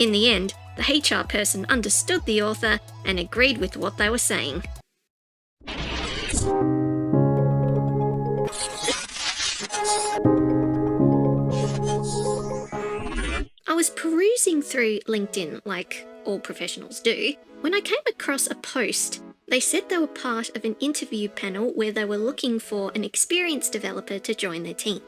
In the end, the HR person understood the author and agreed with what they were saying. I was perusing through LinkedIn, like all professionals do, when I came across a post. They said they were part of an interview panel where they were looking for an experienced developer to join their team.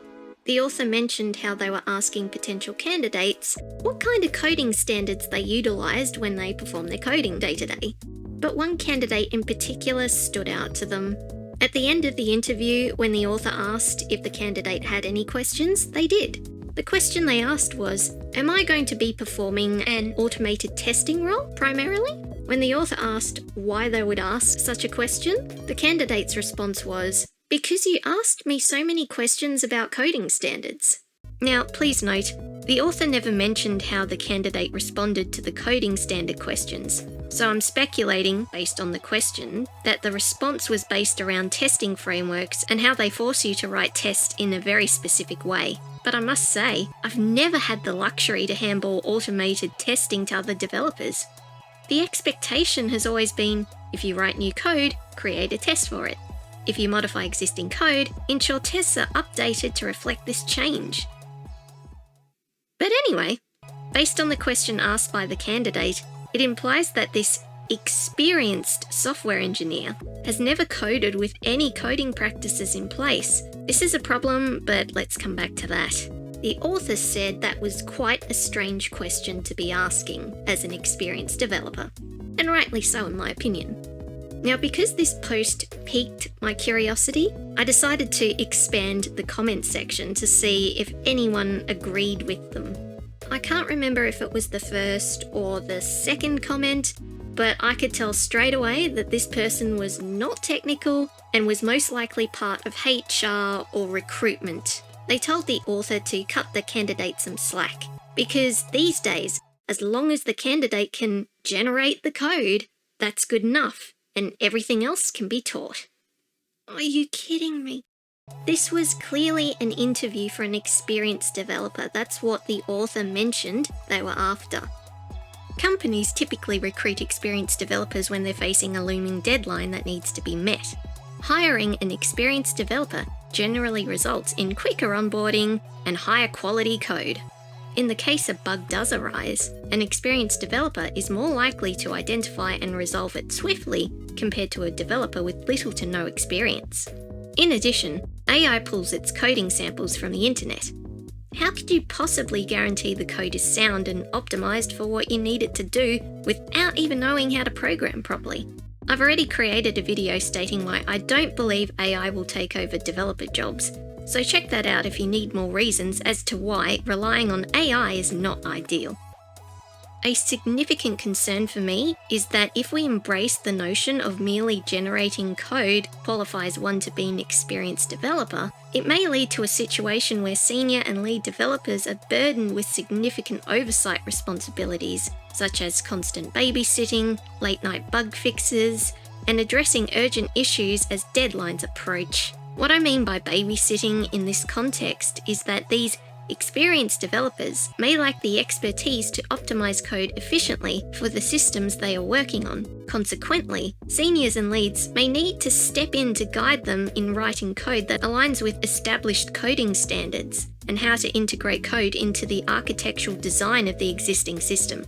The author mentioned how they were asking potential candidates what kind of coding standards they utilised when they performed their coding day to day. But one candidate in particular stood out to them. At the end of the interview, when the author asked if the candidate had any questions, they did. The question they asked was, am I going to be performing an automated testing role primarily? When the author asked why they would ask such a question, the candidate's response was, because you asked me so many questions about coding standards. Now, please note, the author never mentioned how the candidate responded to the coding standard questions, so I'm speculating, based on the question, that the response was based around testing frameworks and how they force you to write tests in a very specific way. But I must say, I've never had the luxury to handball automated testing to other developers. The expectation has always been, if you write new code, create a test for it. If you modify existing code, ensure tests are updated to reflect this change. But anyway, based on the question asked by the candidate, it implies that this experienced software engineer has never coded with any coding practices in place. This is a problem, but let's come back to that. The author said that was quite a strange question to be asking as an experienced developer, and rightly so in my opinion. Now, because this post piqued my curiosity, I decided to expand the comment section to see if anyone agreed with them. I can't remember if it was the first or the second comment, but I could tell straight away that this person was not technical and was most likely part of HR or recruitment. They told the author to cut the candidate some slack, because these days, as long as the candidate can generate the code, that's good enough, and everything else can be taught. Are you kidding me? This was clearly an interview for an experienced developer. That's what the author mentioned they were after. Companies typically recruit experienced developers when they're facing a looming deadline that needs to be met. Hiring an experienced developer generally results in quicker onboarding and higher quality code. In the case a bug does arise, an experienced developer is more likely to identify and resolve it swiftly compared to a developer with little to no experience. In addition, AI pulls its coding samples from the internet. How could you possibly guarantee the code is sound and optimized for what you need it to do without even knowing how to program properly? I've already created a video stating why I don't believe AI will take over developer jobs, so check that out if you need more reasons as to why relying on AI is not ideal. A significant concern for me is that if we embrace the notion of merely generating code qualifies one to be an experienced developer, it may lead to a situation where senior and lead developers are burdened with significant oversight responsibilities, such as constant babysitting, late-night bug fixes, and addressing urgent issues as deadlines approach. What I mean by babysitting in this context is that these experienced developers may lack the expertise to optimize code efficiently for the systems they are working on. Consequently, seniors and leads may need to step in to guide them in writing code that aligns with established coding standards and how to integrate code into the architectural design of the existing system.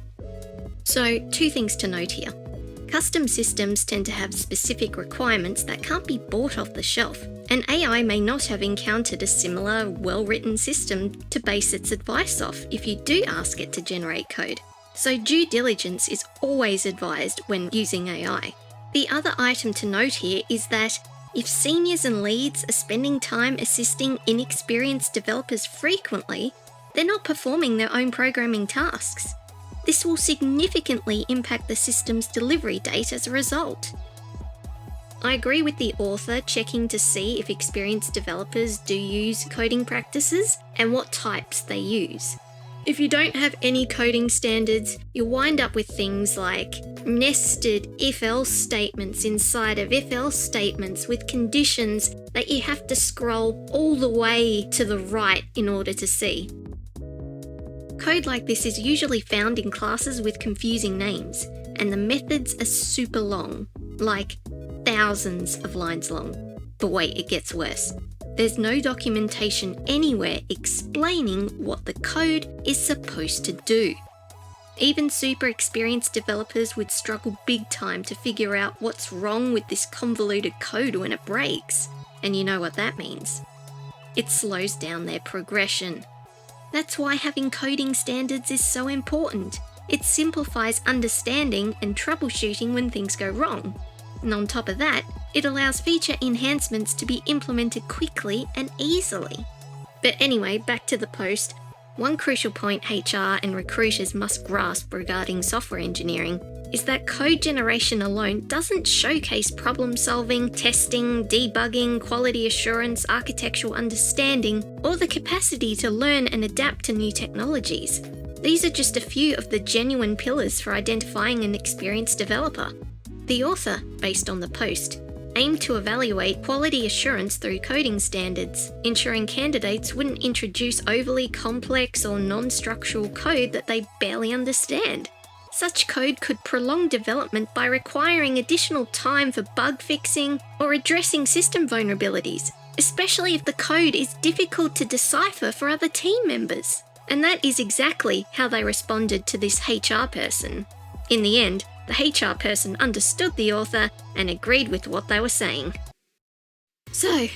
So, 2 things to note here. Custom systems tend to have specific requirements that can't be bought off the shelf, and AI may not have encountered a similar, well-written system to base its advice off if you do ask it to generate code. So due diligence is always advised when using AI. The other item to note here is that if seniors and leads are spending time assisting inexperienced developers frequently, they're not performing their own programming tasks. This will significantly impact the system's delivery date as a result. I agree with the author checking to see if experienced developers do use coding practices and what types they use. If you don't have any coding standards, you'll wind up with things like nested if-else statements inside of if-else statements with conditions that you have to scroll all the way to the right in order to see. Code like this is usually found in classes with confusing names, and the methods are super long, like thousands of lines long. But wait, it gets worse. There's no documentation anywhere explaining what the code is supposed to do. Even super experienced developers would struggle big time to figure out what's wrong with this convoluted code when it breaks. And you know what that means. It slows down their progression. That's why having coding standards is so important. It simplifies understanding and troubleshooting when things go wrong. And on top of that, it allows feature enhancements to be implemented quickly and easily. But anyway, back to the post. One crucial point HR and recruiters must grasp regarding software engineering is that code generation alone doesn't showcase problem solving, testing, debugging, quality assurance, architectural understanding, or the capacity to learn and adapt to new technologies. These are just a few of the genuine pillars for identifying an experienced developer. The author, based on the post, aimed to evaluate quality assurance through coding standards, ensuring candidates wouldn't introduce overly complex or non-structural code that they barely understand. Such code could prolong development by requiring additional time for bug fixing or addressing system vulnerabilities, especially if the code is difficult to decipher for other team members. And that is exactly how they responded to this HR person. In the end, the HR person understood the author and agreed with what they were saying. So,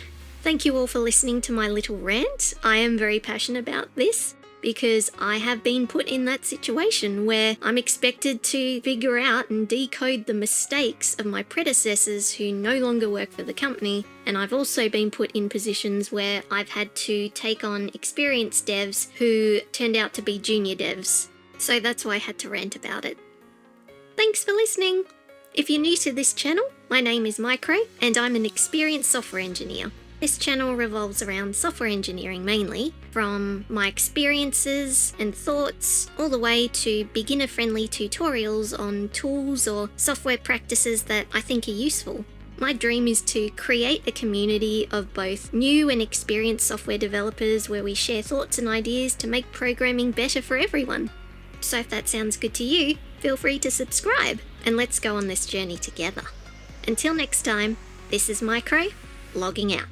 thank you all for listening to my little rant. I am very passionate about this because I have been put in that situation where I'm expected to figure out and decode the mistakes of my predecessors who no longer work for the company, and I've also been put in positions where I've had to take on experienced devs who turned out to be junior devs. So that's why I had to rant about it. Thanks for listening! If you're new to this channel, my name is Micro and I'm an experienced software engineer. This channel revolves around software engineering mainly, from my experiences and thoughts all the way to beginner-friendly tutorials on tools or software practices that I think are useful. My dream is to create a community of both new and experienced software developers where we share thoughts and ideas to make programming better for everyone. So if that sounds good to you, feel free to subscribe and let's go on this journey together. Until next time, this is Micro, logging out.